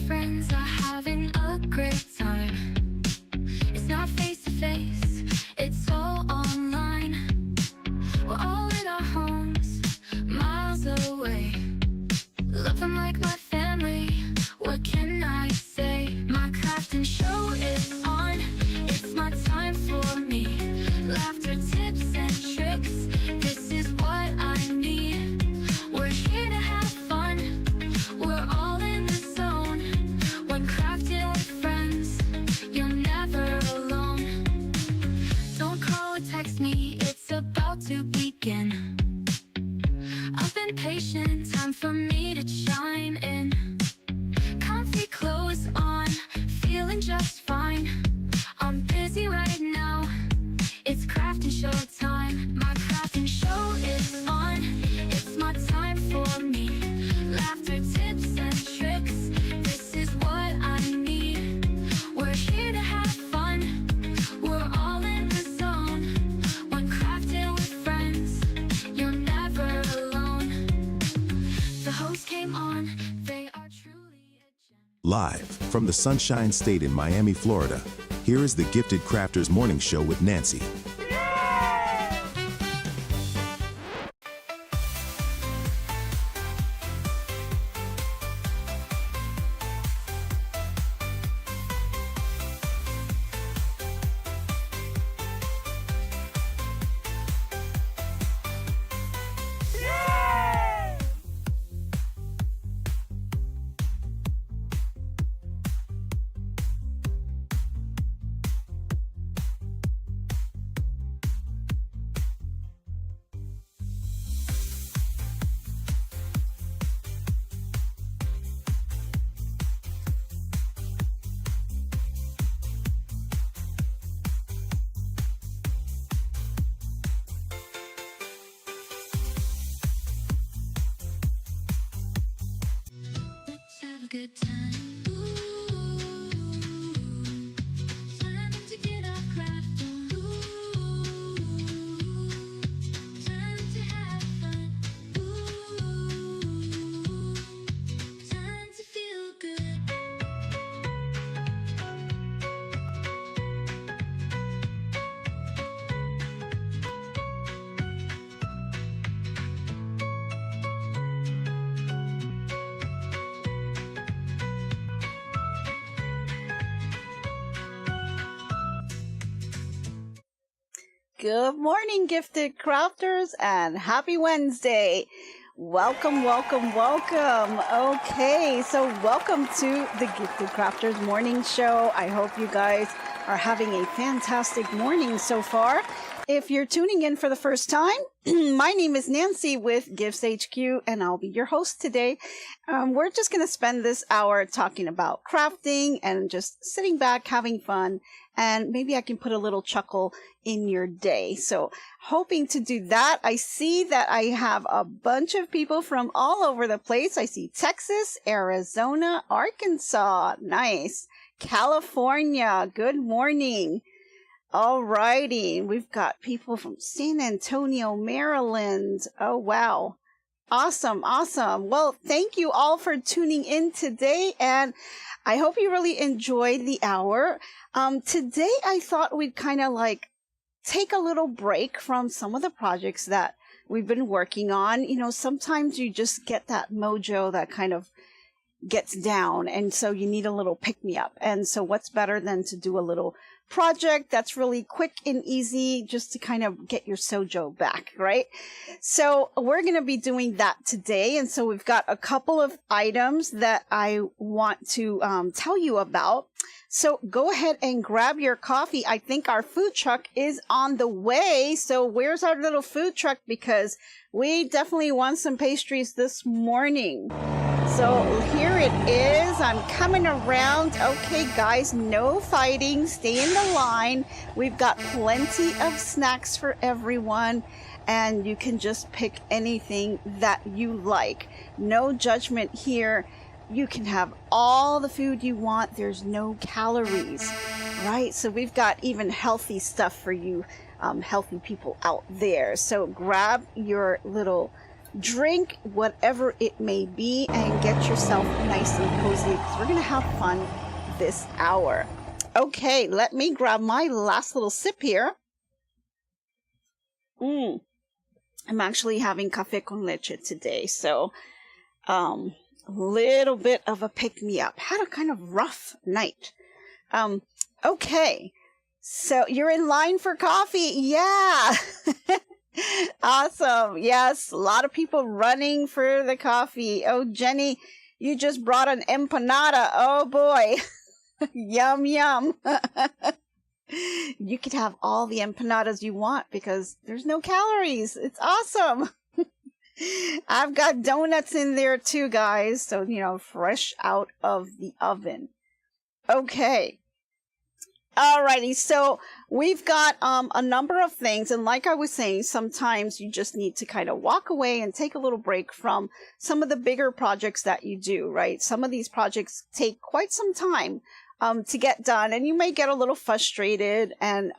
friends are having a great time. It's not face to face, it's all online. We're all in our homes, miles away. Love them like my family, what can I say? My crafting show is on, it's my time for me. Laughter, tips and tricks, this is what I need. We're here to have fun, we're all in the zone. When crafting with friends, you're never alone. Don't call or text me, it's about to begin. I've been patient, time for me to chime in. Comfy clothes on, feeling just fine. I'm busy right now, it's crafting show time. My crafting show is on, it's my time for me. Laughter, tips and tricks, this is what I need. We're here to have fun, we're all in the zone. When crafting with friends, you're never alone. The host came on, they are truly a gem. Live from the Sunshine State in Miami, Florida, here is the Gifted Crafters Morning Show with Nancy. Let's have a good time. Ooh, time to get our craft on. Ooh, time to have fun. Ooh, time to feel good. Good morning, gifted crafters, and happy Wednesday. Welcome, welcome, welcome. Okay, so welcome to the Gifted Crafters Morning Show. I hope you guys are having a fantastic morning so far. If you're tuning in for the first time, my name is Nancy with GiftsHQ, and I'll be your host today. We're just going to spend this hour talking about crafting and just sitting back, having fun, and maybe I can put a little chuckle in your day. So hoping to do that. I see that I have a bunch of people from all over the place. I see Texas, Arizona, Arkansas. Nice. California. Good morning. All righty. We've got people from San Antonio, Maryland. Oh, wow. Awesome. Awesome. Well, thank you all for tuning in today, and I hope you really enjoyed the hour. Today, I thought we'd kind of like take a little break from some of the projects that we've been working on. You know, sometimes you just get that mojo that kind of gets down, and so you need a little pick-me-up. And so what's better than to do a little project that's really quick and easy just to kind of get your sojo back, right? So we're going to be doing that today. And so we've got a couple of items that I want to tell you about. So go ahead and grab your coffee. I think our food truck is on the way. So where's our little food truck? Because we definitely want some pastries this morning. So here it is. I'm coming around. Okay, guys, no fighting. Stay in the line. We've got plenty of snacks for everyone, and you can just pick anything that you like. No judgment here. You can have all the food you want. There's no calories, right? So we've got even healthy stuff for you, healthy people out there. So grab your little drink, whatever it may be, and get yourself nice and cozy because we're going to have fun this hour. Okay, let me grab my last little sip here. I'm actually having café con leche today, so a little bit of a pick-me-up. Had a kind of rough night. Okay, so you're in line for coffee. Yeah. Awesome. Yes, a lot of people running for the coffee. Oh, Jenny, you just brought an empanada. Oh, boy. Yum, yum. You could have all the empanadas you want because there's no calories. It's awesome. I've got donuts in there too, guys. So, you know, fresh out of the oven. Okay. Alrighty, so we've got a number of things, and like I was saying, sometimes you just need to kind of walk away and take a little break from some of the bigger projects that you do, right? Some of these projects take quite some time to get done, and you may get a little frustrated and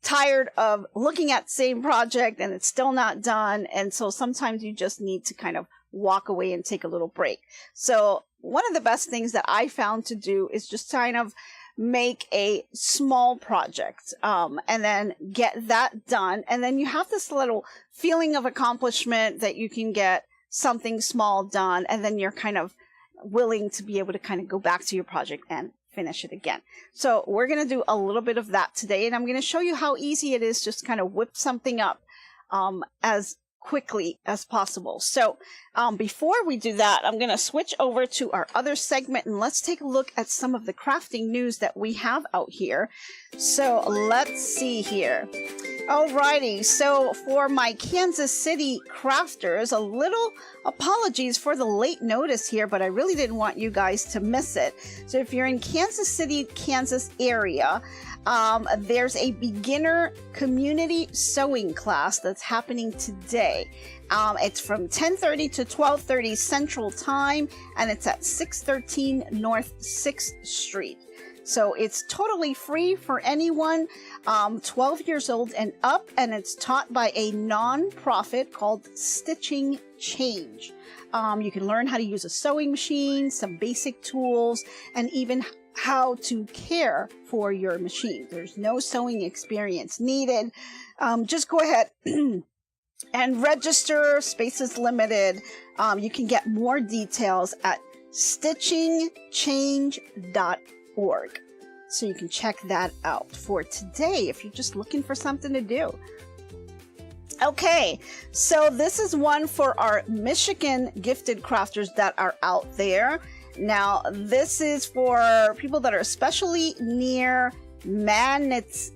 tired of looking at the same project and it's still not done, and so sometimes you just need to kind of walk away and take a little break. So one of the best things that I found to do is just kind of make a small project and then get that done, and then you have this little feeling of accomplishment that you can get something small done, and then you're kind of willing to be able to kind of go back to your project and finish it again. So we're going to do a little bit of that today, and I'm going to show you how easy it is just kind of whip something up as quickly as possible. So before we do that, I'm going to switch over to our other segment and let's take a look at some of the crafting news that we have out here. So let's see here. Alrighty, so for my Kansas City crafters, a little apologies for the late notice here, but I really didn't want you guys to miss it. So if you're in Kansas City, Kansas area, there's a beginner community sewing class that's happening today. It's from 10:30 to 12:30 Central Time, and it's at 613 North 6th Street. So it's totally free for anyone 12 years old and up, and it's taught by a non-profit called Stitching Change. You can learn how to use a sewing machine, some basic tools, and even how to care for your machine. There's no sewing experience needed. Just go ahead and register. Space is limited. You can get more details at stitchingchange.org. So you can check that out for today if you're just looking for something to do. Okay, so this is one for our Michigan gifted crafters that are out there. Now, this is for people that are especially near Manistee.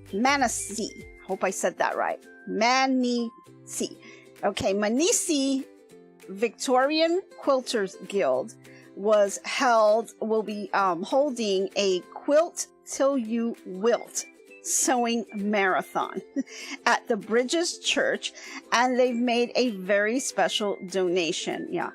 Hope I said that right. Manistee. Okay, Manistee Victorian Quilters Guild will be holding a Quilt Till You Wilt sewing marathon at the Bridges Church, and they've made a very special donation. Yeah.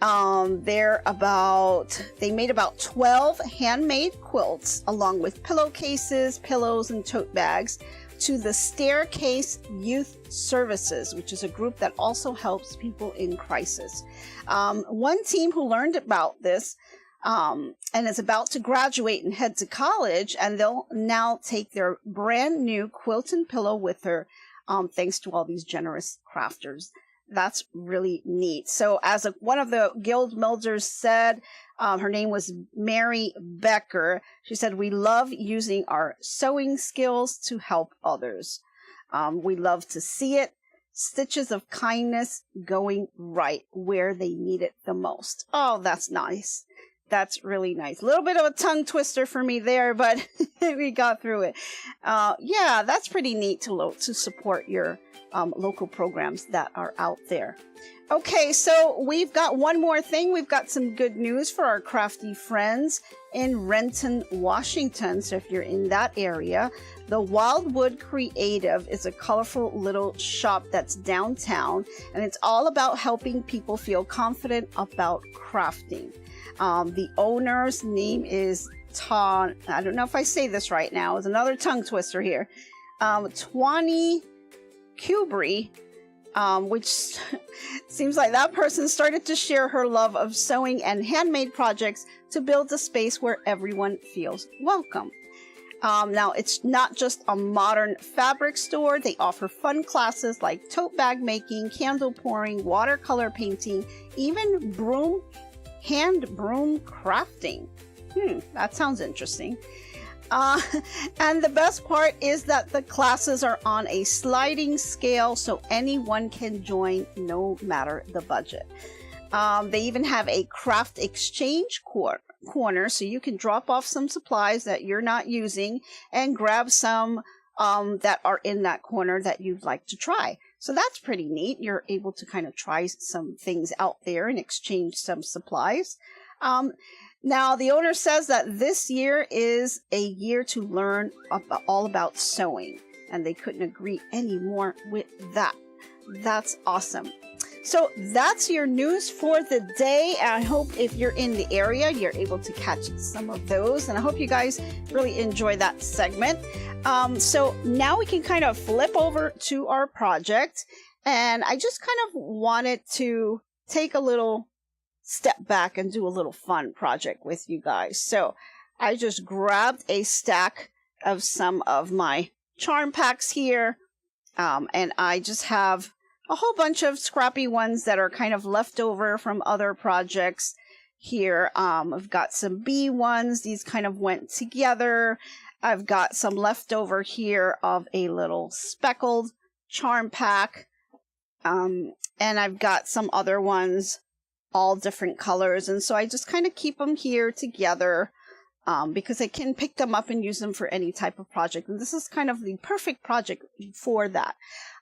They made about 12 handmade quilts along with pillowcases, pillows, and tote bags to the Staircase Youth Services, which is a group that also helps people in crisis. One team who learned about this and is about to graduate and head to college, and they'll now take their brand new quilt and pillow with her, thanks to all these generous crafters. That's really neat. So as one of the guild members said, her name was Mary Becker. She said, "We love using our sewing skills to help others. We love to see it. Stitches of kindness going right where they need it the most." Oh, that's nice. That's really nice. A little bit of a tongue twister for me there, but we got through it. Yeah, that's pretty neat to support your local programs that are out there. Okay, so we've got one more thing. We've got some good news for our crafty friends in Renton, Washington. So if you're in that area, the Wildwood Creative is a colorful little shop that's downtown, and it's all about helping people feel confident about crafting. The owner's name is I don't know if I say this right now. It's another tongue twister here. Twani Kubri, which seems like that person started to share her love of sewing and handmade projects to build a space where everyone feels welcome. Now, it's not just a modern fabric store. They offer fun classes like tote bag making, candle pouring, watercolor painting, even hand broom crafting. That sounds interesting. And the best part is that the classes are on a sliding scale, so anyone can join no matter the budget. They even have a craft exchange corner, so you can drop off some supplies that you're not using and grab some that are in that corner that you'd like to try. So that's pretty neat. You're able to kind of try some things out there and exchange some supplies. Now, the owner says that this year is a year to learn all about sewing, and they couldn't agree any more with that. That's awesome. So that's your news for the day. I hope if you're in the area, you're able to catch some of those. And I hope you guys really enjoy that segment. So now we can kind of flip over to our project. And I just kind of wanted to take a little step back and do a little fun project with you guys. So I just grabbed a stack of some of my charm packs here. And I just have a whole bunch of scrappy ones that are kind of left over from other projects here. I've got some bee ones. These kind of went together. I've got some leftover here of a little speckled charm pack. And I've got some other ones, all different colors. And so I just kind of keep them here together because I can pick them up and use them for any type of project. And this is kind of the perfect project for that.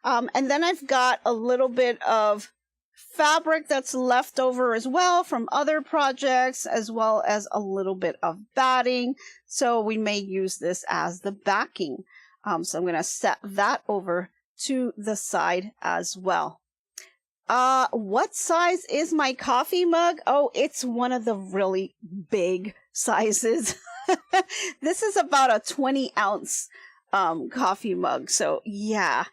And then I've got a little bit of fabric that's left over as well from other projects, as well as a little bit of batting. So we may use this as the backing. So I'm going to set that over to the side as well. What size is my coffee mug? Oh, it's one of the really big sizes. This is about a 20-ounce coffee mug. So yeah,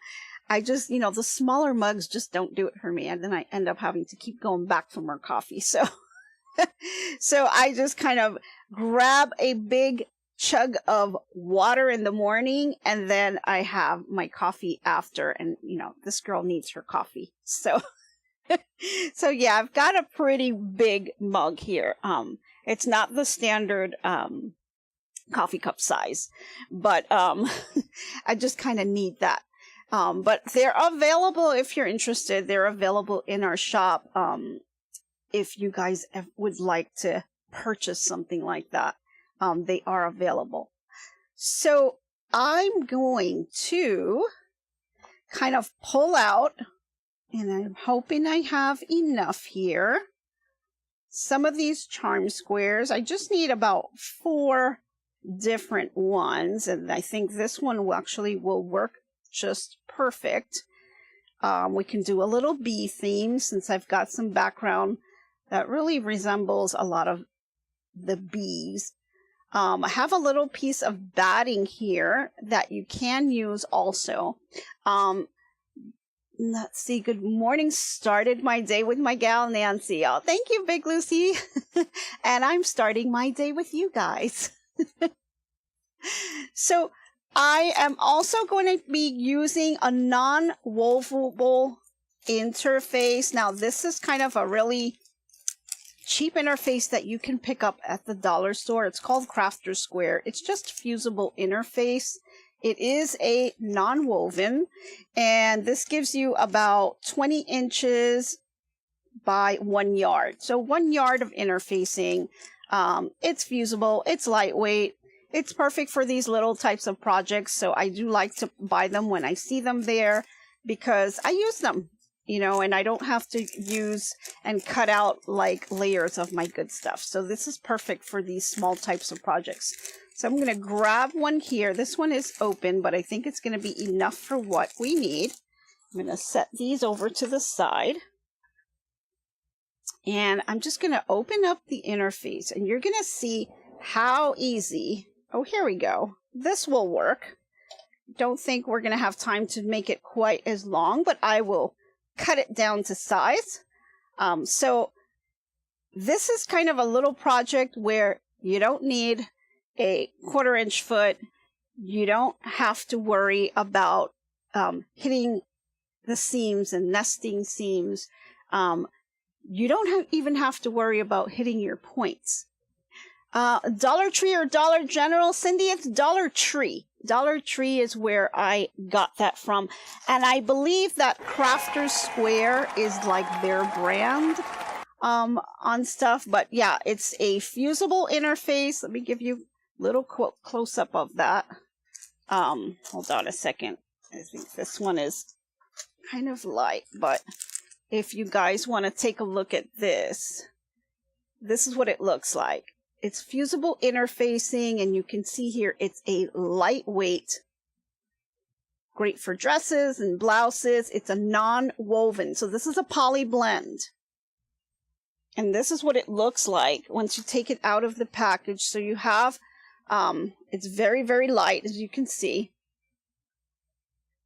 I just, the smaller mugs just don't do it for me. And then I end up having to keep going back for more coffee. So, so I just kind of grab a big chug of water in the morning, and then I have my coffee after. And, this girl needs her coffee. So, so yeah, I've got a pretty big mug here. It's not the standard, coffee cup size, but, I just kind of need that. But they're available if you're interested. They're available in our shop. If you guys would like to purchase something like that, they are available. So I'm going to kind of pull out, and I'm hoping I have enough here, some of these charm squares. I just need about 4 different ones, and I think this one will work just perfect. We can do a little bee theme since I've got some background that really resembles a lot of the bees. I have a little piece of batting here that you can use also. Let's see. Good morning. Started my day with my gal Nancy. Oh, thank you, Big Lucy. And I'm starting my day with you guys. So I am also going to be using a non-wovable interface. Now, this is kind of a really cheap interface that you can pick up at the dollar store. It's called Crafter Square. It's just fusible interface. It is a non-woven, and this gives you about 20 inches by 1 yard. So 1 yard of interfacing. It's fusible. It's lightweight. It's perfect for these little types of projects. So I do like to buy them when I see them there because I use them, and I don't have to use and cut out like layers of my good stuff. So this is perfect for these small types of projects. So I'm going to grab one here. This one is open, but I think it's going to be enough for what we need. I'm going to set these over to the side. And I'm just going to open up the interface, and you're going to see how easy. Oh, here we go. This will work. Don't think we're going to have time to make it quite as long, but I will cut it down to size. So this is kind of a little project where you don't need a 1/4 inch foot. You don't have to worry about hitting the seams and nesting seams. You don't even have to worry about hitting your points. Dollar Tree or Dollar General, Cindy, it's Dollar Tree. Dollar Tree is where I got that from. And I believe that Crafter's Square is like their brand on stuff. But yeah, it's a fusible interface. Let me give you a little close-up of that. Hold on a second. I think this one is kind of light, but if you guys want to take a look at this, this is what it looks like. It's fusible interfacing, and you can see here it's a lightweight, great for dresses and blouses. It's a non-woven, so this is a poly blend. And this is what it looks like once you take it out of the package. So you have, it's very, very light, as you can see.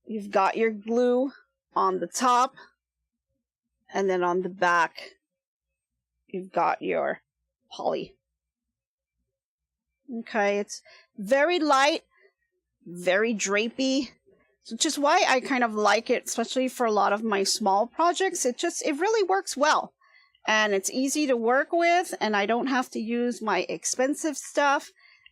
You've got your glue on the top, and then on the back, you've got your poly. Okay, it's very light, very drapey, which is why I kind of like it, especially for a lot of my small projects. It really works well, and it's easy to work with, and I don't have to use my expensive stuff.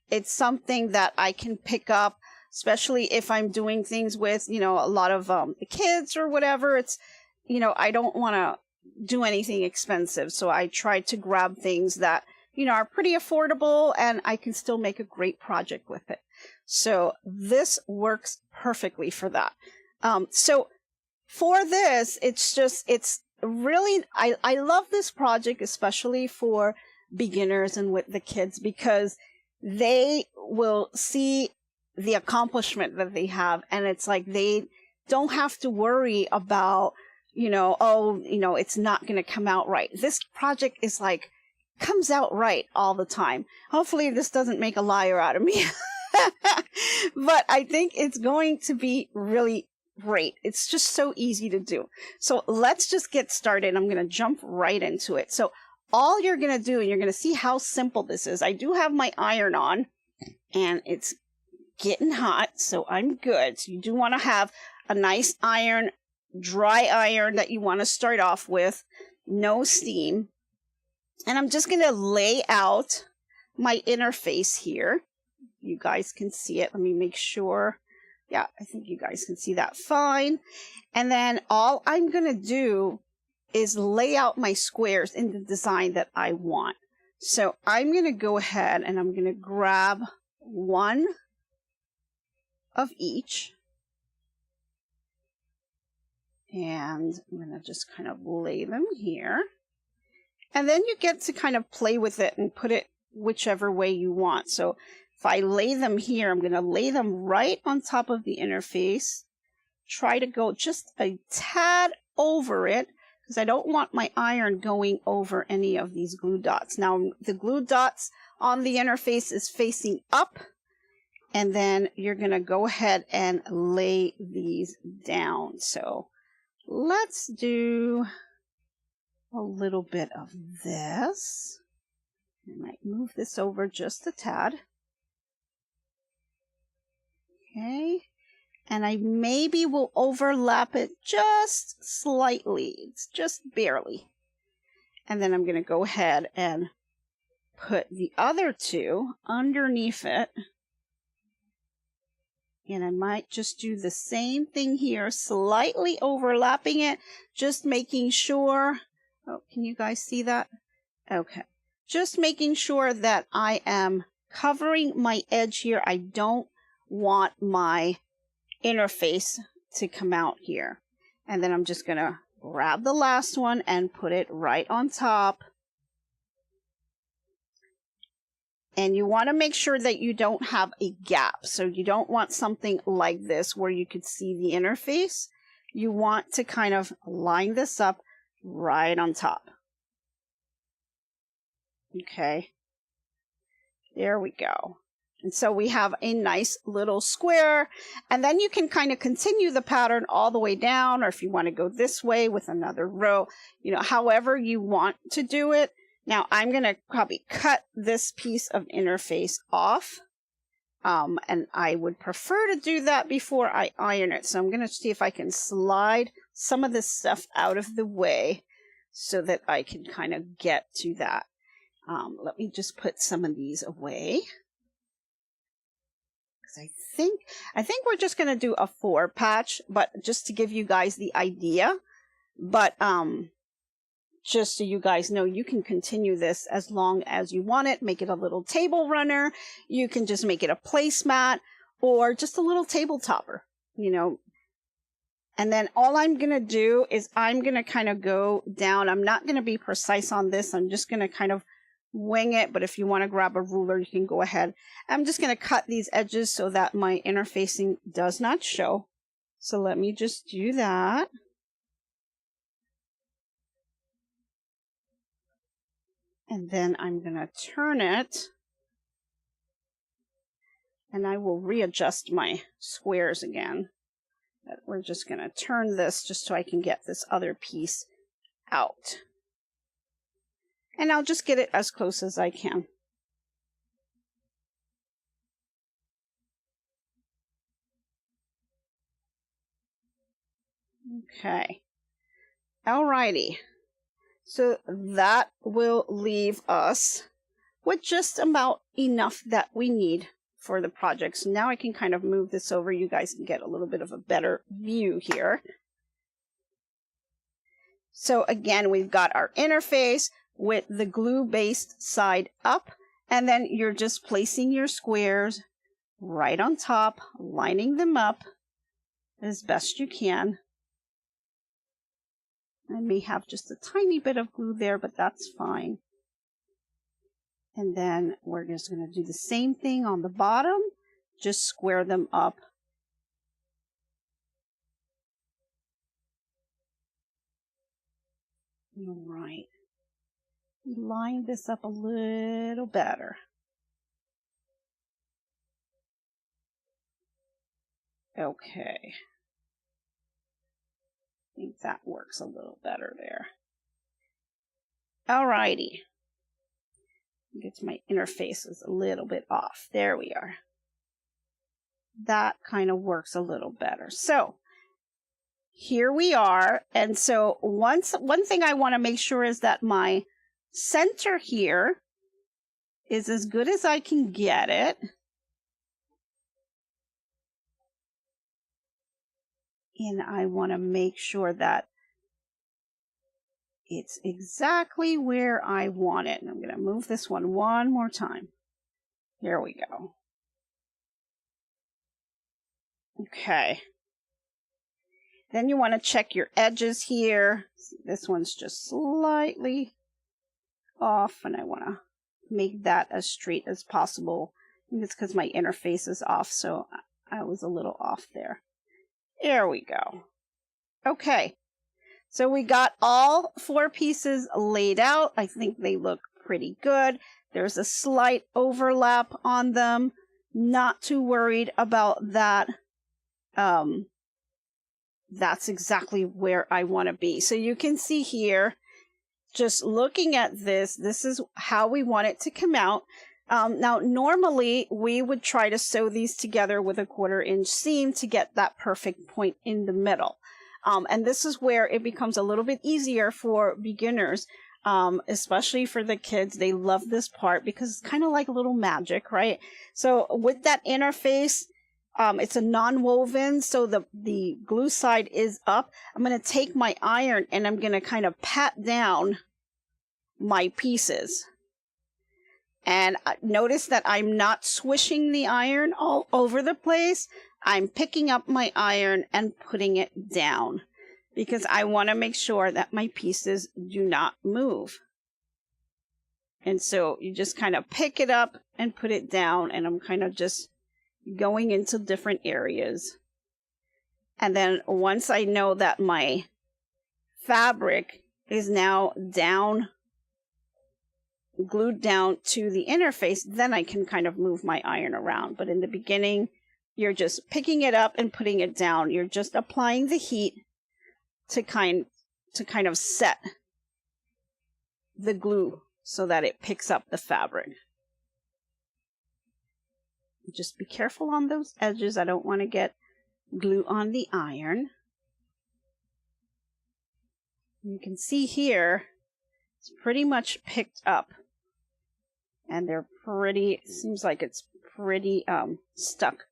It's something that I can pick up, especially if I'm doing things with, you know, a lot of the kids or whatever. It's, you know, I don't want to do anything expensive, so I try to grab things that, you know, are pretty affordable, and I can still make a great project with it. So this works perfectly for that. So for this, it's really, I love this project, especially for beginners and with the kids, because they will see the accomplishment that they have, and it's like they don't have to worry about, you know, oh, you know, it's not going to come out right. This project is like, comes out right all the time. Hopefully this doesn't make a liar out of me. But I think it's going to be really great. It's just so easy to do. So let's just get started. I'm going to jump right into it. So all you're going to do, and you're going to see how simple this is. I do have my iron on, and it's getting hot, so I'm good. So you do want to have a nice iron, dry iron that you want to start off with, no steam. And I'm just going to lay out my interface here. You guys can see it. Let me make sure. Yeah, I think you guys can see that fine. And then all I'm going to do is lay out my squares in the design that I want. So I'm going to go ahead and I'm going to grab one of each. And I'm going to just kind of lay them here. And then you get to kind of play with it and put it whichever way you want. So if I lay them here, I'm going to lay them right on top of the interface. Try to go just a tad over it, because I don't want my iron going over any of these glue dots. Now, the glue dots on the interface is facing up, and then you're going to go ahead and lay these down. So let's do a little bit of this. I might move this over just a tad. Okay. And I maybe will overlap it just slightly. It's just barely. And then I'm going to go ahead and put the other two underneath it. And I might just do the same thing here, slightly overlapping it, just making sure. Oh, can you guys see that? Okay. Just making sure that I am covering my edge here. I don't want my interface to come out here. And then I'm just going to grab the last one and put it right on top. And you want to make sure that you don't have a gap. So you don't want something like this where you could see the interface. You want to kind of line this up right on top. Okay. There we go. And so we have a nice little square, and then you can kind of continue the pattern all the way down, or if you want to go this way with another row, you know, however you want to do it. Now I'm going to probably cut this piece of interface off, and I would prefer to do that before I iron it. So I'm going to see if I can slide some of this stuff out of the way so that I can kind of get to that. Let me just put some of these away. I think we're just going to do a 4 patch, but just to give you guys the idea. But just so you guys know, you can continue this as long as you want it. Make it a little table runner. You can just make it a placemat or just a little table topper, you know. And then all I'm going to do is I'm going to kind of go down. I'm not going to be precise on this. I'm just going to kind of wing it, but if you want to grab a ruler, you can go ahead. I'm just going to cut these edges so that my interfacing does not show. So let me just do that. And then I'm going to turn it. And I will readjust my squares again. But we're just going to turn this just so I can get this other piece out. And I'll just get it as close as I can. Okay. Alrighty. So that will leave us with just about enough that we need for the project. So now I can kind of move this over. You guys can get a little bit of a better view here. So again, we've got our interface with the glue-based side up, and then you're just placing your squares right on top, lining them up as best you can. I may have just a tiny bit of glue there, but that's fine. And then we're just going to do the same thing on the bottom, just square them up. All right. Line this up a little better. Okay. I think that works a little better there. Alrighty. Get my interfaces a little bit off. There we are. That kind of works a little better. So here we are. And so one thing I want to make sure is that my center here is as good as I can get it. And I want to make sure that it's exactly where I want it. And I'm going to move this one more time. There we go. Okay. Then you want to check your edges here. This one's just slightly off, and I want to make that as straight as possible. I think it's because my interface is off, so I was a little off there. There we go. Okay, so we got all 4 pieces laid out. I think they look pretty good. There's a slight overlap on them. Not too worried about that. That's exactly where I want to be. So you can see here, just looking at this, this is how we want it to come out. Now, normally we would try to sew these together with a 1/4 inch seam to get that perfect point in the middle. And this is where it becomes a little bit easier for beginners, especially for the kids. They love this part because it's kind of like a little magic, right? So with that interface, it's a non-woven, so the glue side is up. I'm going to take my iron and I'm going to kind of pat down my pieces. And notice that I'm not swishing the iron all over the place. I'm picking up my iron and putting it down because I want to make sure that my pieces do not move. And so you just kind of pick it up and put it down, and I'm kind of just going into different areas. And then once I know that my fabric is now down glued down to the interface, then I can kind of move my iron around. But in the beginning, you're just picking it up and putting it down. You're just applying the heat to kind of set the glue so that it picks up the fabric. Just be careful on those edges. I don't want to get glue on the iron. You can see here, it's pretty much picked up. And seems like it's pretty stuck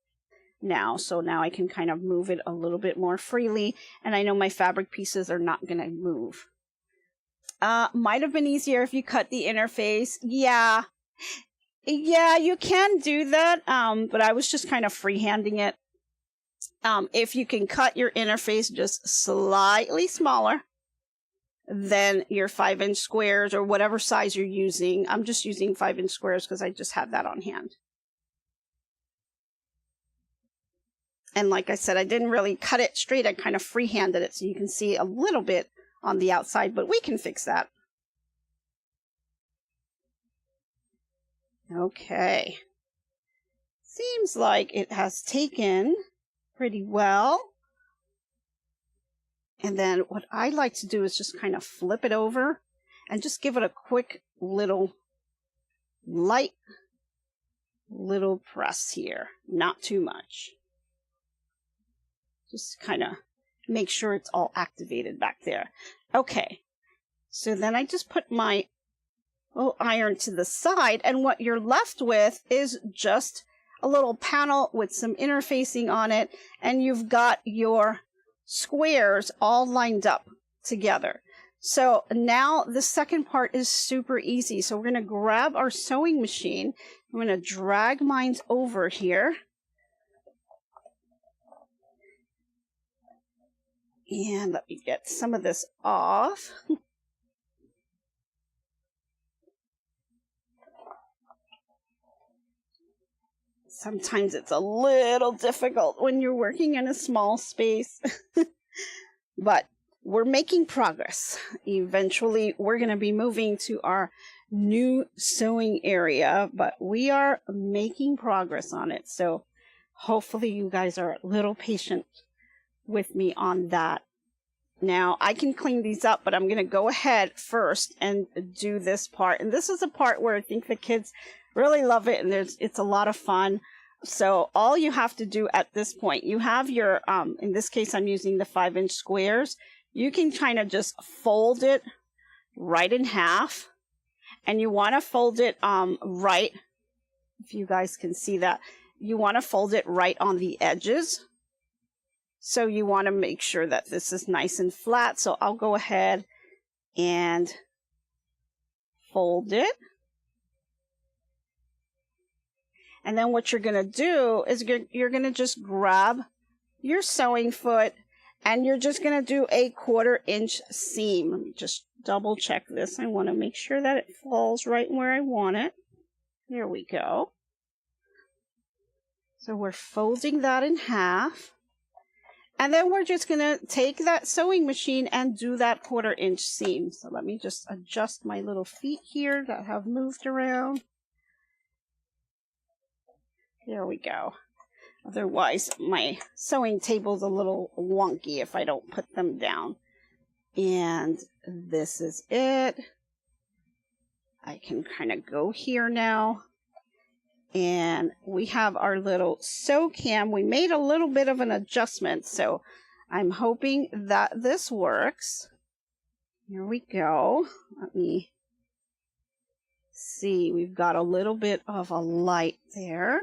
now. So now I can kind of move it a little bit more freely. And I know my fabric pieces are not going to move. Might have been easier if you cut the interface. Yeah, you can do that. But I was just kind of freehanding it. If you can cut your interface just slightly smaller than your 5-inch squares or whatever size you're using. I'm just using 5-inch squares because I just have that on hand. And like I said, I didn't really cut it straight. I kind of freehanded it so you can see a little bit on the outside, but we can fix that. Okay. Seems like it has taken pretty well. And then what I like to do is just kind of flip it over and just give it a quick light little press here. Not too much. Just kind of make sure it's all activated back there. Okay. So then I just put my little iron to the side, and what you're left with is just a little panel with some interfacing on it, and you've got your squares all lined up together. So now the second part is super easy. So we're going to grab our sewing machine. I'm going to drag mine over here. And let me get some of this off. Sometimes it's a little difficult when you're working in a small space, but we're making progress. Eventually, we're going to be moving to our new sewing area, but we are making progress on it. So hopefully you guys are a little patient with me on that. Now, I can clean these up, but I'm going to go ahead first and do this part. And this is a part where I think the kids really love it, and it's a lot of fun. So all you have to do at this point, you have your, in this case, I'm using the 5-inch squares. You can kind of just fold it right in half, and you want to fold it right, if you guys can see that, you want to fold it right on the edges. So you want to make sure that this is nice and flat. So I'll go ahead and fold it. And then what you're going to do is you're going to just grab your sewing foot, and you're just going to do a 1/4-inch seam. Let me just double check this. I want to make sure that it falls right where I want it. There we go. So we're folding that in half. And then we're just going to take that sewing machine and do that 1/4-inch seam. So let me just adjust my little feet here that have moved around. There we go. Otherwise, my sewing table's a little wonky if I don't put them down. And this is it. I can kind of go here now. And we have our little sew cam. We made a little bit of an adjustment, so I'm hoping that this works. Here we go. Let me see. We've got a little bit of a light there.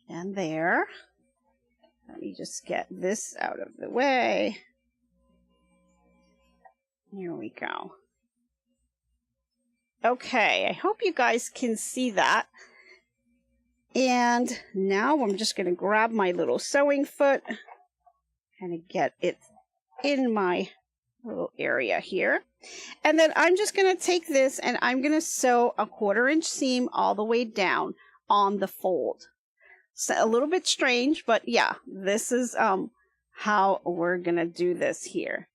And there. Let me just get this out of the way. Here we go. Okay, I hope you guys can see that. And now I'm just going to grab my little sewing foot and get it in my little area here. And then I'm just going to take this and I'm going to sew a 1/4-inch seam all the way down on the fold. So a little bit strange, but yeah, this is how we're going to do this here.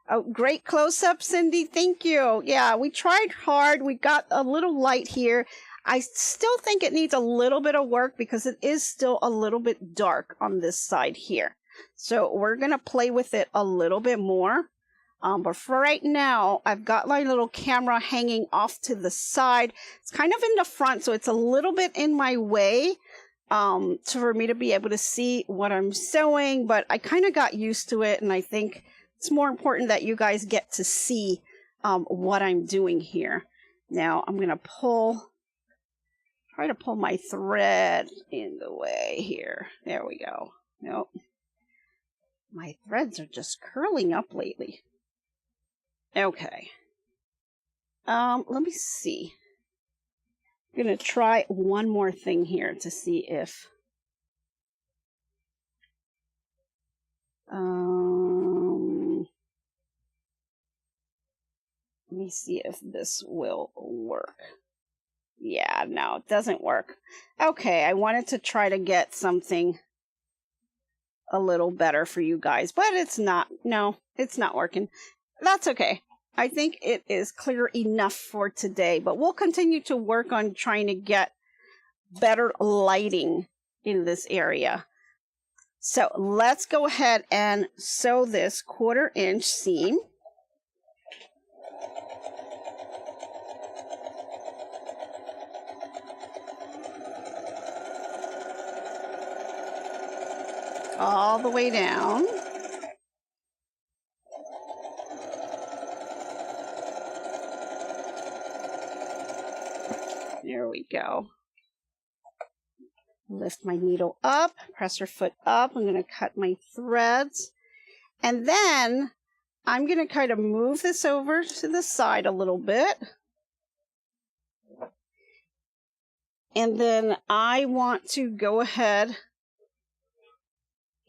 Oh, great close-up, Cindy. Thank you. Yeah, we tried hard. We got a little light here. I still think it needs a little bit of work because it is still a little bit dark on this side here. So we're going to play with it a little bit more. But for right now, I've got my little camera hanging off to the side. It's kind of in the front, so it's a little bit in my way for me to be able to see what I'm sewing. But I kind of got used to it, and I think it's more important that you guys get to see what I'm doing here. Now I'm going to try to pull my thread in the way here. There we go. Nope. My threads are just curling up lately. Okay. Let me see. I'm going to try one more thing here to see if... let me see if this will work. Yeah, no, it doesn't work. Okay, I wanted to try to get something a little better for you guys, but it's not. No, it's not working. That's okay. I think it is clear enough for today, but we'll continue to work on trying to get better lighting in this area. So let's go ahead and sew this 1/4 inch seam. All the way down. There we go. Lift my needle up, press her foot up. I'm going to cut my threads. And then I'm going to kind of move this over to the side a little bit. And then I want to go ahead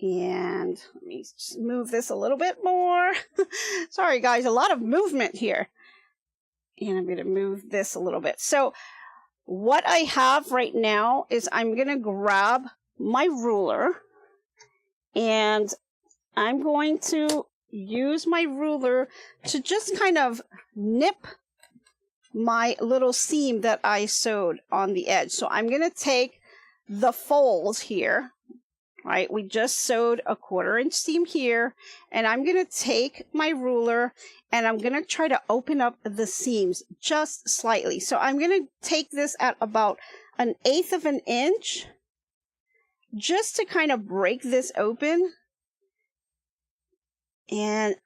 and let me just move this a little bit more. Sorry guys, a lot of movement here. And I'm going to move this a little bit. So what I have right now is I'm going to grab my ruler and I'm going to use my ruler to just kind of nip my little seam that I sewed on the edge. So I'm going to take the folds here. Right, we just sewed a 1/4 inch seam here, and I'm going to take my ruler and I'm going to try to open up the seams just slightly. So I'm going to take this at about 1/8 of an inch just to kind of break this open. And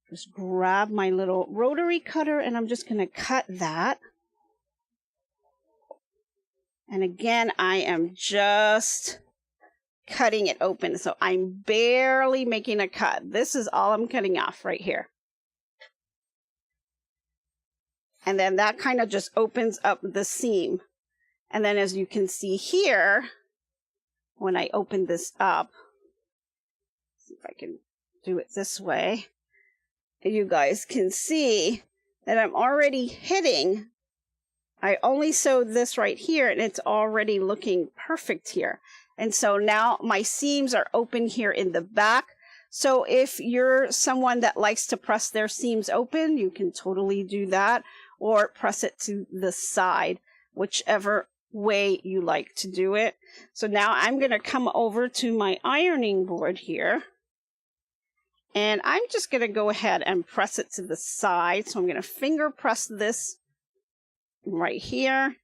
just grab my little rotary cutter and I'm just going to cut that. And again, I am just cutting it open, so I'm barely making a cut. This is all I'm cutting off right here. And then that kind of just opens up the seam. And then as you can see here, when I open this up, see if I can do it this way, you guys can see that I'm already hitting. I only sewed this right here and it's already looking perfect here. And so now my seams are open here in the back. So if you're someone that likes to press their seams open, you can totally do that, or press it to the side, whichever way you like to do it. So now I'm going to come over to my ironing board here. And I'm just going to go ahead and press it to the side. So I'm going to finger press this right here.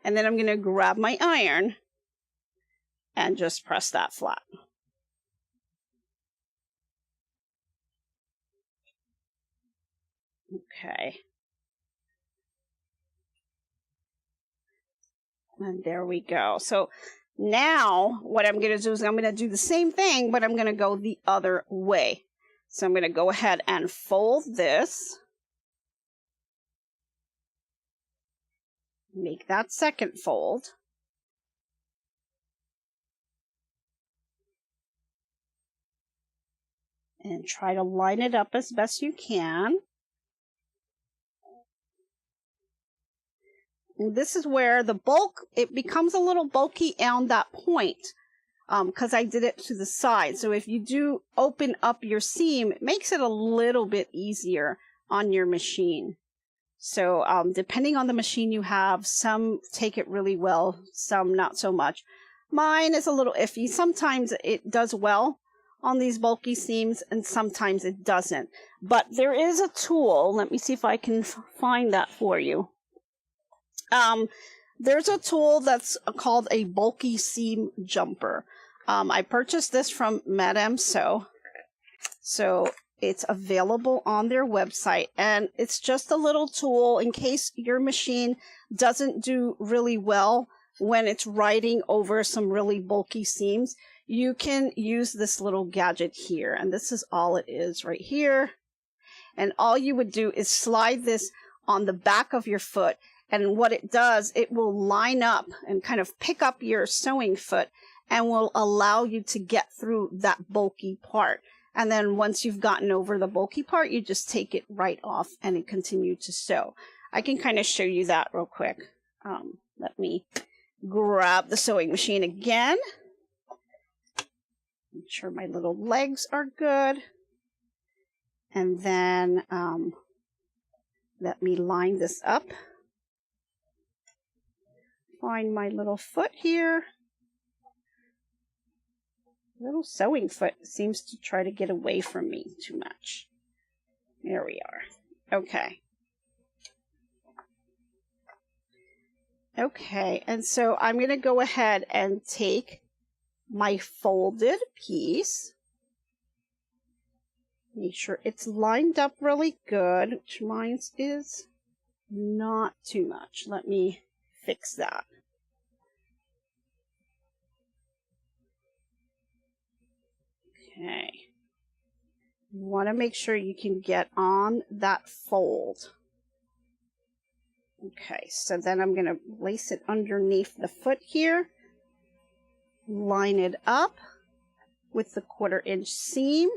And then I'm going to grab my iron and just press that flat. Okay. And there we go. So now what I'm going to do is I'm going to do the same thing, but I'm going to go the other way. So I'm going to go ahead and fold this. Make that second fold. And try to line it up as best you can. And this is where the bulk, it becomes a little bulky on that point because I did it to the side. So if you do open up your seam, it makes it a little bit easier on your machine. So depending on the machine you have, some take it really well, some not so much. Mine is a little iffy. Sometimes it does well on these bulky seams and sometimes it doesn't. But there is a tool. Let me see if I can find that for you. There's a tool that's called a bulky seam jumper. I purchased this from Madame So. So it's available on their website, and it's just a little tool in case your machine doesn't do really well when it's writing over some really bulky seams. You can use this little gadget here, and this is all it is right here. And all you would do is slide this on the back of your foot, and what it does, it will line up and kind of pick up your sewing foot and will allow you to get through that bulky part. And then once you've gotten over the bulky part, you just take it right off and it continue to sew. I can kind of show you that real quick. Let me grab the sewing machine again. Make sure my little legs are good. And then let me line this up. Find my little foot here. Little sewing foot seems to try to get away from me too much. There we are. Okay. Okay, and so I'm going to go ahead and take my folded piece. Make sure it's lined up really good, which mine is not too much. Let me fix that. Okay. You want to make sure you can get on that fold. Okay, so then I'm going to lace it underneath the foot here. Line it up with the 1/4 inch seam.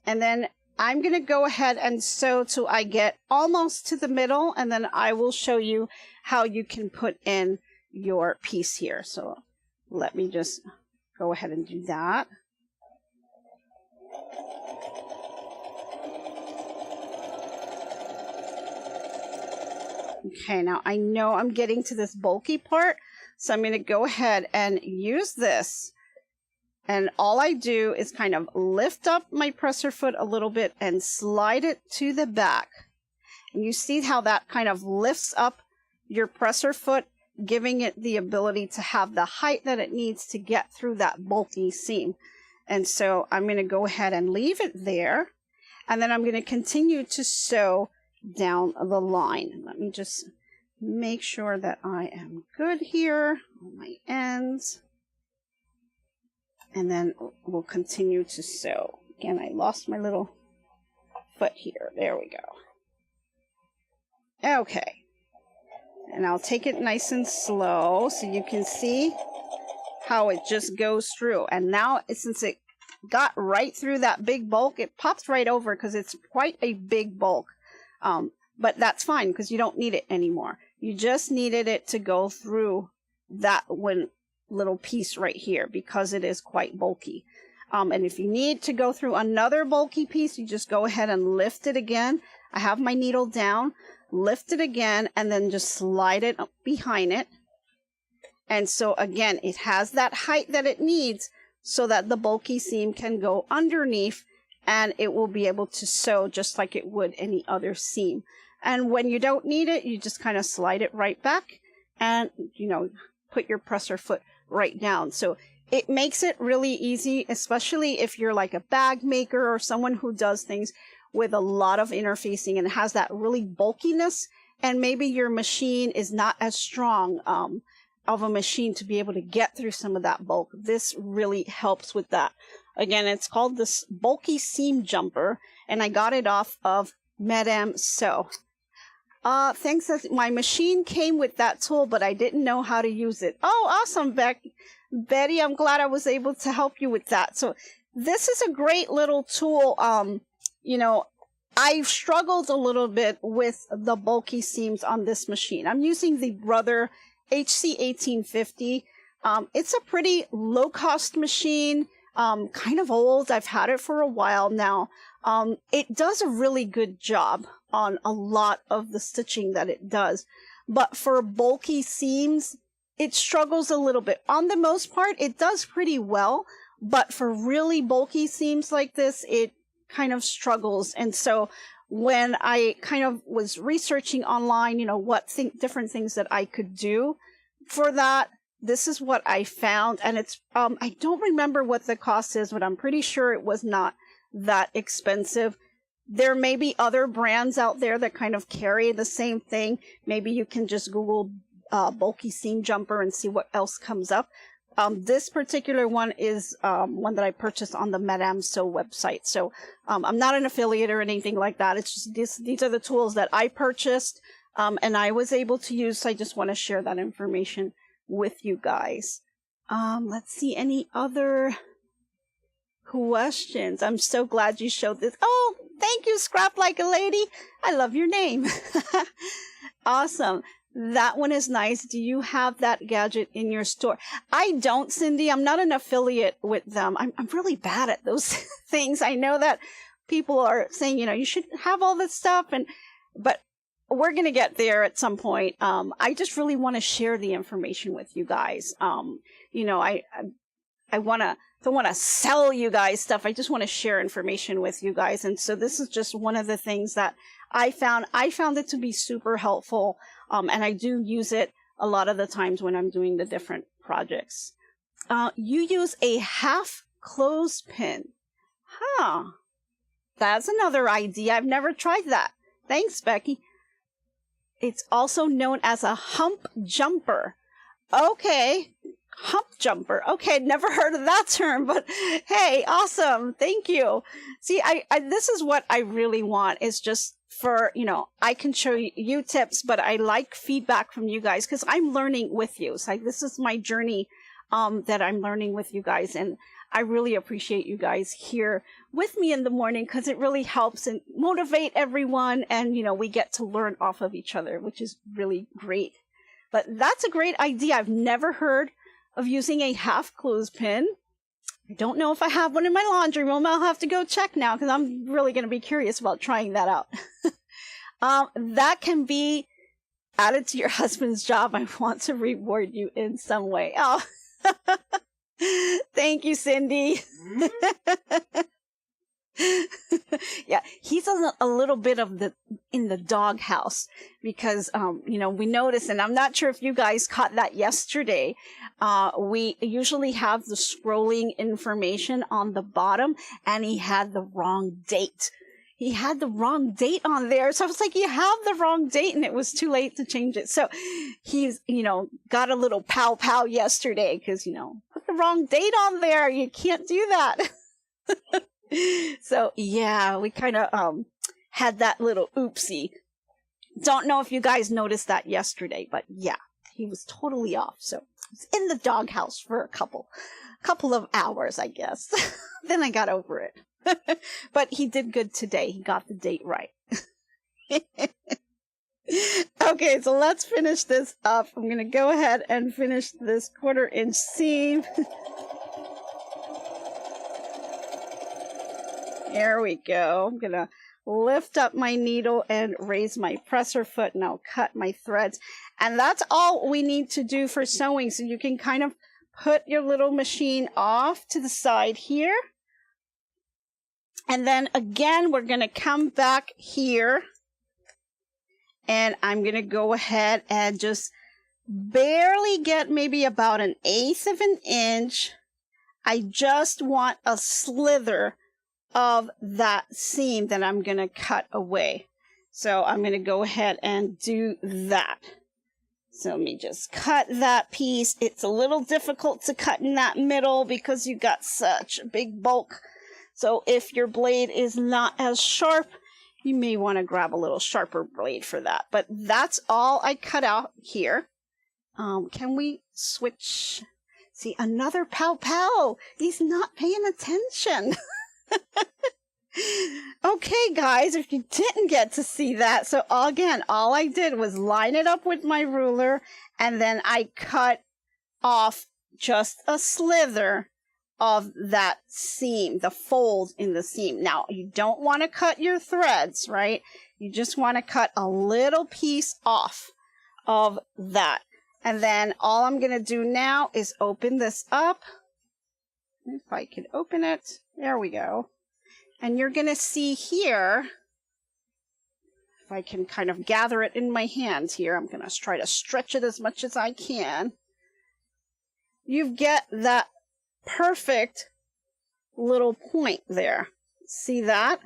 And then I'm going to go ahead and sew till I get almost to the middle, and then I will show you how you can put in your piece here. So let me just go ahead and do that. Okay, now I know I'm getting to this bulky part, so I'm going to go ahead and use this. And all I do is kind of lift up my presser foot a little bit and slide it to the back. And you see how that kind of lifts up your presser foot, giving it the ability to have the height that it needs to get through that bulky seam. And so I'm going to go ahead and leave it there. And then I'm going to continue to sew down the line. Let me just make sure that I am good here on my ends. And then we'll continue to sew. Again, I lost my little foot here. There we go. Okay. And I'll take it nice and slow so you can see how it just goes through. And now, since it got right through that big bulk, it pops right over because it's quite a big bulk. But that's fine because you don't need it anymore. You just needed it to go through that one little piece right here because it is quite bulky. And if you need to go through another bulky piece, you just go ahead and lift it again. I have my needle down, lift it again, and then just slide it up behind it. And so again, it has that height that it needs so that the bulky seam can go underneath and it will be able to sew just like it would any other seam. And when you don't need it, you just kind of slide it right back and, you know, put your presser foot right down. So it makes it really easy, especially if you're like a bag maker or someone who does things with a lot of interfacing and has that really bulkiness, and maybe your machine is not as strong of a machine to be able to get through some of that bulk. This really helps with that. Again, it's called this bulky seam jumper, and I got it off of Madame So. Thanks. My machine came with that tool, but I didn't know how to use it. Oh, awesome, Betty. I'm glad I was able to help you with that. So this is a great little tool. You know, I've struggled a little bit with the bulky seams on this machine. I'm using the Brother HC 1850. It's a pretty low-cost machine, kind of old. I've had it for a while now. It does a really good job on a lot of the stitching that it does. But for bulky seams, it struggles a little bit. On the most part, it does pretty well. But for really bulky seams like this, it kind of struggles. And so when I kind of was researching online, you know, what different things that I could do for that, this is what I found. And it's, I don't remember what the cost is, but I'm pretty sure it was not that expensive. There may be other brands out there that kind of carry the same thing. Maybe you can just Google bulky seam jumper and see what else comes up. This particular one is one that I purchased on the Madame Sew website. So I'm not an affiliate or anything like that. It's just these are the tools that I purchased and I was able to use. So I just want to share that information with you guys. Let's see, any other questions? I'm so glad you showed this. Oh, thank you, Scrap Like a Lady. I love your name. Awesome. That one is nice. Do you have that gadget in your store? I don't, Cindy. I'm not an affiliate with them. I'm really bad at those things. I know that people are saying, you know, you should have all this stuff, but we're going to get there at some point. I just really want to share the information with you guys. You know, I don't want to sell you guys stuff. I just want to share information with you guys. And so this is just one of the things that I found. I found it to be super helpful. And I do use it a lot of the times when I'm doing the different projects. You use a half clothespin. Huh. That's another idea. I've never tried that. Thanks, Becky. It's also known as a hump jumper. Okay. Hump jumper. Okay, never heard of that term, but hey, awesome. Thank you. See, I this is what I really want, is just for, you know, I can show you tips, but I like feedback from you guys because I'm learning with you. So this is my journey that I'm learning with you guys. And I really appreciate you guys here with me in the morning because it really helps and motivate everyone. And, you know, we get to learn off of each other, which is really great. But that's a great idea. I've never heard of using a half clothespin. I don't know if I have one in my laundry room. I'll have to go check now because I'm really going to be curious about trying that out. That can be added to your husband's job. I want to reward you in some way. Oh, thank you, Cindy. Yeah, he's a little bit of in the doghouse because, you know, we noticed, and I'm not sure if you guys caught that yesterday. We usually have the scrolling information on the bottom, and he had the wrong date. He had the wrong date on there. So I was like, you have the wrong date, and it was too late to change it. So he's, you know, got a little pow yesterday because, you know, put the wrong date on there. You can't do that. So yeah, we kind of had that little oopsie. Don't know if you guys noticed that yesterday, but yeah, he was totally off. So he was in the doghouse for a couple of hours, I guess. Then I got over it. But he did good today. He got the date right. Okay, so let's finish this up. I'm going to go ahead and finish this 1/4-inch seam. There we go. I'm going to lift up my needle and raise my presser foot, and I'll cut my threads. And that's all we need to do for sewing. So you can kind of put your little machine off to the side here. And then again, we're going to come back here. And I'm going to go ahead and just barely get maybe about 1/8 of an inch. I just want a slither of that seam that I'm going to cut away. So I'm going to go ahead and do that. So let me just cut that piece. It's a little difficult to cut in that middle because you got such a big bulk. So if your blade is not as sharp, you may want to grab a little sharper blade for that. But that's all I cut out here. Can we switch? See, another pow. He's not paying attention. Okay, guys, if you didn't get to see that, so again, all I did was line it up with my ruler, and then I cut off just a slither of that seam, the fold in the seam. Now, you don't want to cut your threads, right? You just want to cut a little piece off of that. And then all I'm going to do now is open this up. If I can open it, there we go. And you're going to see here, if I can kind of gather it in my hands here, I'm going to try to stretch it as much as I can. You get that perfect little point there. See that?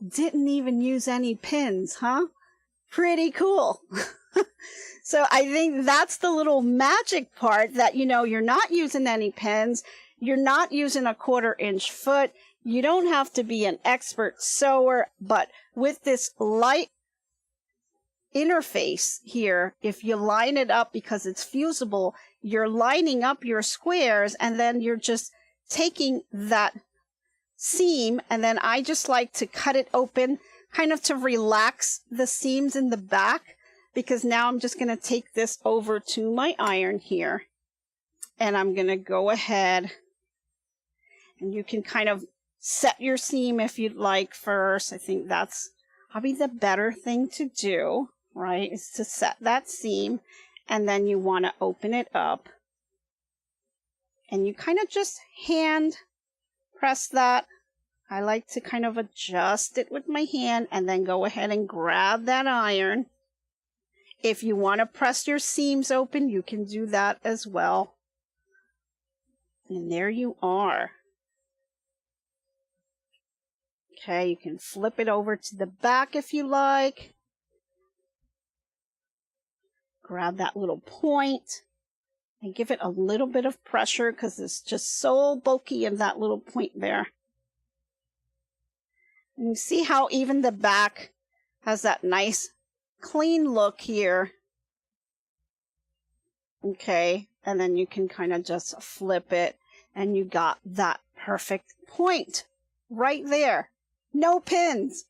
Didn't even use any pins, huh? Pretty cool. So I think that's the little magic part, that, you know, you're not using any pins. You're not using a 1/4 inch foot. You don't have to be an expert sewer, but with this light interface here, if you line it up because it's fusible, you're lining up your squares, and then you're just taking that seam, and then I just like to cut it open kind of to relax the seams in the back, because now I'm just going to take this over to my iron here, and I'm going to go ahead, and you can kind of set your seam if you'd like first. I think that's probably the better thing to do, right, is to set that seam, and then you want to open it up, and you kind of just hand press that. I like to kind of adjust it with my hand and then go ahead and grab that iron. If you want to press your seams open, you can do that as well. And there you are. Okay, you can flip it over to the back if you like. Grab that little point and give it a little bit of pressure because it's just so bulky in that little point there. And you see how even the back has that nice clean look here. Okay, and then you can kind of just flip it and you got that perfect point right there. No pins.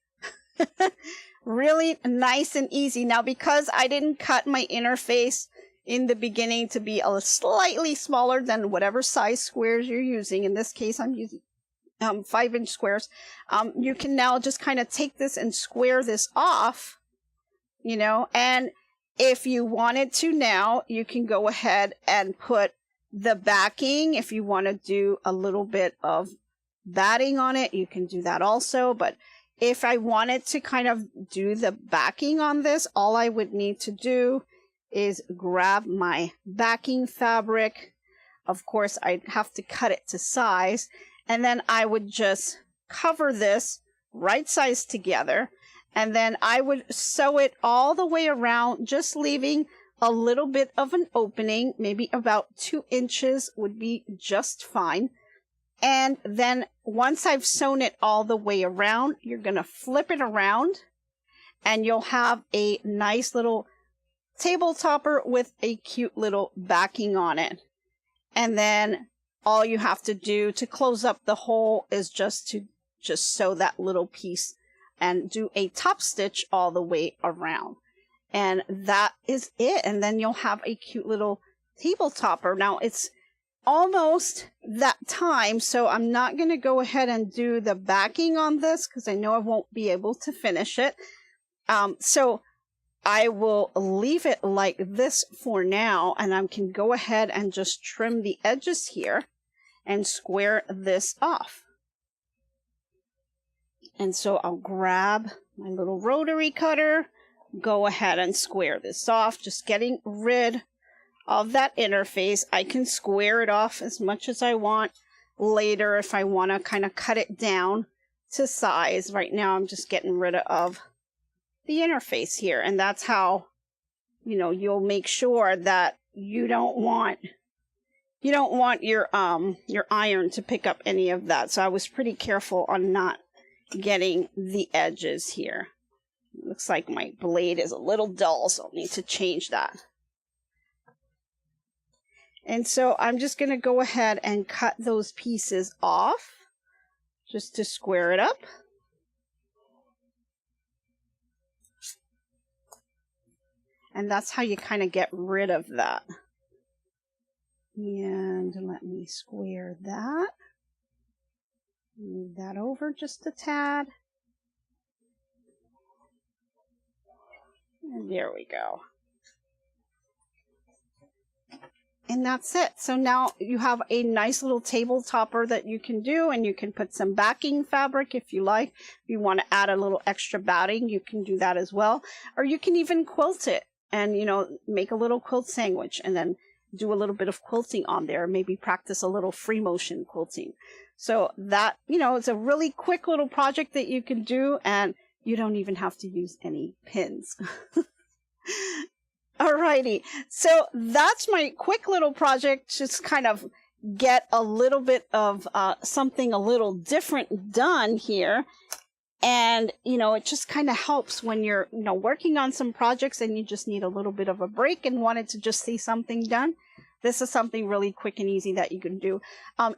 Really nice and easy. Now, because I didn't cut my interface in the beginning to be a slightly smaller than whatever size squares you're using, in this case I'm using 5-inch squares, you can now just kind of take this and square this off, you know, and if you wanted to now, you can go ahead and put the backing. If you want to do a little bit of batting on it, you can do that also. But if I wanted to kind of do the backing on this, all I would need to do is grab my backing fabric. Of course, I'd have to cut it to size. And then I would just cover this right size together. And then I would sew it all the way around, just leaving a little bit of an opening, maybe about 2 inches would be just fine. And then once I've sewn it all the way around, you're going to flip it around and you'll have a nice little table topper with a cute little backing on it. And then all you have to do to close up the hole is just sew that little piece and do a top stitch all the way around. And that is it. And then you'll have a cute little table topper. Now it's almost that time, so I'm not going to go ahead and do the backing on this because I know I won't be able to finish it. So I will leave it like this for now, and I can go ahead and just trim the edges here and square this off. And so I'll grab my little rotary cutter, go ahead and square this off, just getting rid of that interface. I can square it off as much as I want later if I want to kind of cut it down to size. Right now I'm just getting rid of the interface here, and that's how, you know, you'll make sure that you don't want your iron to pick up any of that. So I was pretty careful on not getting the edges here. It looks like my blade is a little dull, so I'll need to change that. And so I'm just going to go ahead and cut those pieces off just to square it up. And that's how you kind of get rid of that. And let me square that. Move that over just a tad. And there we go. And that's it. So now you have a nice little table topper that you can do, and you can put some backing fabric if you like. If you want to add a little extra batting, you can do that as well. Or you can even quilt it and, you know, make a little quilt sandwich and then do a little bit of quilting on there. Maybe practice a little free motion quilting. So that, you know, it's a really quick little project that you can do, and you don't even have to use any pins. Alrighty, so that's my quick little project, just kind of get a little bit of something a little different done here. And, you know, it just kind of helps when you're, you know, working on some projects and you just need a little bit of a break and wanted to just see something done. This is something really quick and easy that you can do.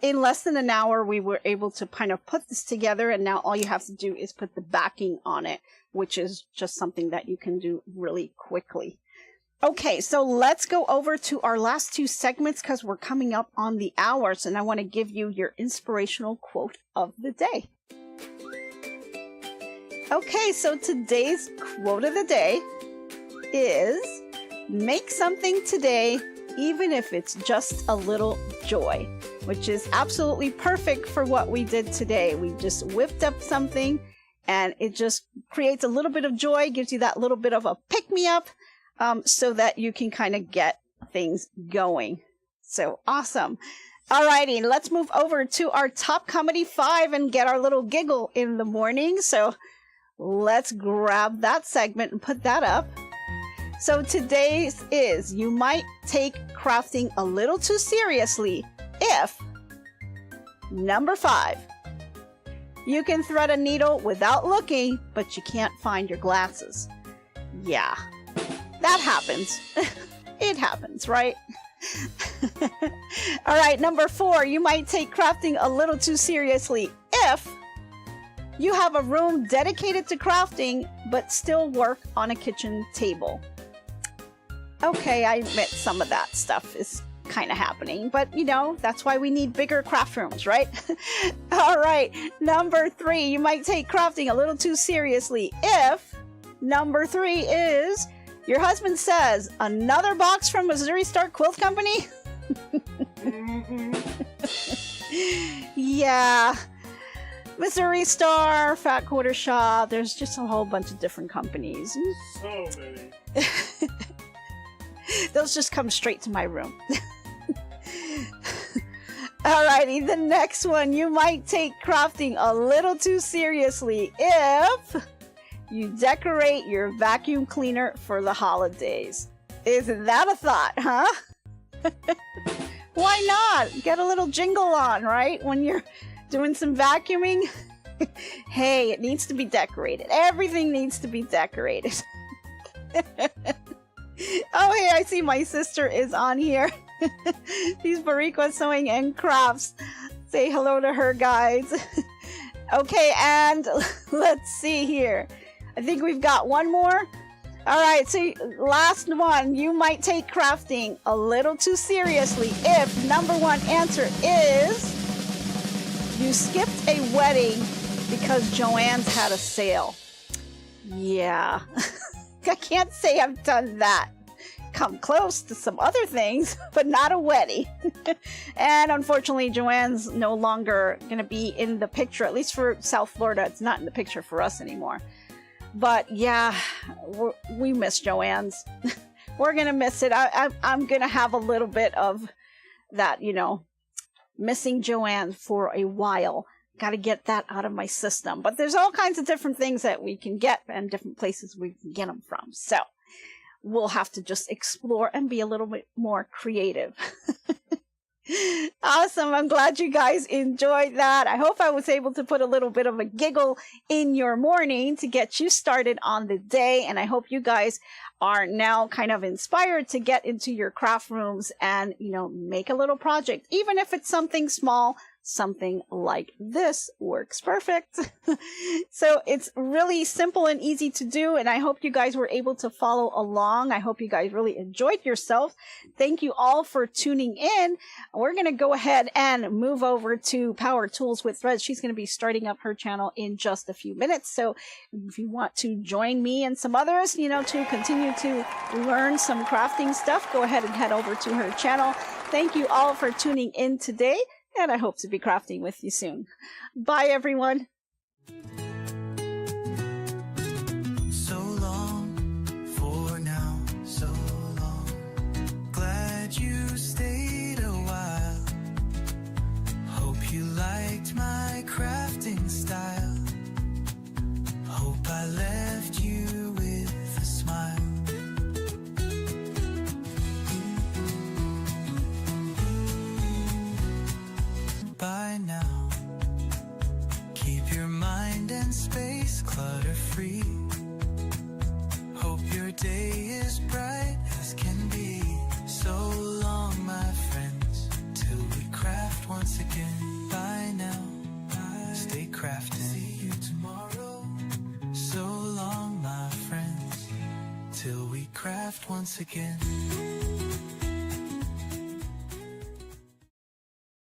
In less than an hour, we were able to kind of put this together, and now all you have to do is put the backing on it, which is just something that you can do really quickly. Okay, so let's go over to our last two segments because we're coming up on the hours, and I want to give you your inspirational quote of the day. Okay, so today's quote of the day is, "Make something today, even if it's just a little joy," which is absolutely perfect for what we did today. We just whipped up something, and it just creates a little bit of joy, gives you that little bit of a pick-me-up, so that you can kind of get things going. So awesome. Alrighty, let's move over to our top comedy 5 and get our little giggle in the morning. So let's grab that segment and put that up. So today's is, "You might take crafting a little too seriously if..." Number 5, "You can thread a needle without looking, but you can't find your glasses." Yeah. That happens. It happens, right? All right, number 4, "You might take crafting a little too seriously if you have a room dedicated to crafting, but still work on a kitchen table." Okay, I admit some of that stuff is kind of happening, but you know, that's why we need bigger craft rooms, right? All right, number 3, "You might take crafting a little too seriously if..." Number 3 is, "Your husband says, 'Another box from Missouri Star Quilt Company?'" Yeah. Missouri Star, Fat Quarter Shop, there's just a whole bunch of different companies. So many. Those just come straight to my room. Alrighty, the next one. "You might take crafting a little too seriously if you decorate your vacuum cleaner for the holidays." Isn't that a thought, huh? Why not? Get a little jingle on, right? When you're doing some vacuuming. Hey, it needs to be decorated. Everything needs to be decorated. Oh, hey, I see my sister is on here. She's Barriqua Sewing and Crafts. Say hello to her, guys. Okay, and let's see here. I think we've got one more. All right, so last one. "You might take crafting a little too seriously if..." Number 1 answer is, "You skipped a wedding because Joann's had a sale." Yeah, I can't say I've done that. Come close to some other things, but not a wedding. And unfortunately, Joann's no longer going to be in the picture, at least for South Florida. It's not in the picture for us anymore. But yeah, we miss Joann's. We're going to miss it. I'm going to have a little bit of that, you know, missing Joann for a while. Got to get that out of my system. But there's all kinds of different things that we can get and different places we can get them from. So we'll have to just explore and be a little bit more creative. Awesome. I'm glad you guys enjoyed that. I hope I was able to put a little bit of a giggle in your morning to get you started on the day. And I hope you guys are now kind of inspired to get into your craft rooms and, you know, make a little project, even if it's something small, something like this works perfect. So it's really simple and easy to do, and I hope you guys were able to follow along. I hope you guys really enjoyed yourself. Thank you all for tuning in. We're going to go ahead and move over to Power Tools with Threads. She's going to be starting up her channel in just a few minutes. So if you want to join me and some others, to continue to learn some crafting stuff, go ahead and head over to her channel. Thank you all for tuning in today, and I hope to be crafting with you soon. Bye, everyone. So long for now, so long. Glad you stayed a while. Hope you liked my crafting style. Hope I left you with a smile. By now, keep your mind and space clutter-free. Hope your day is bright as can be. So long, my friends, till we craft once again. Bye now, stay crafting. See you tomorrow. So long, my friends, till we craft once again.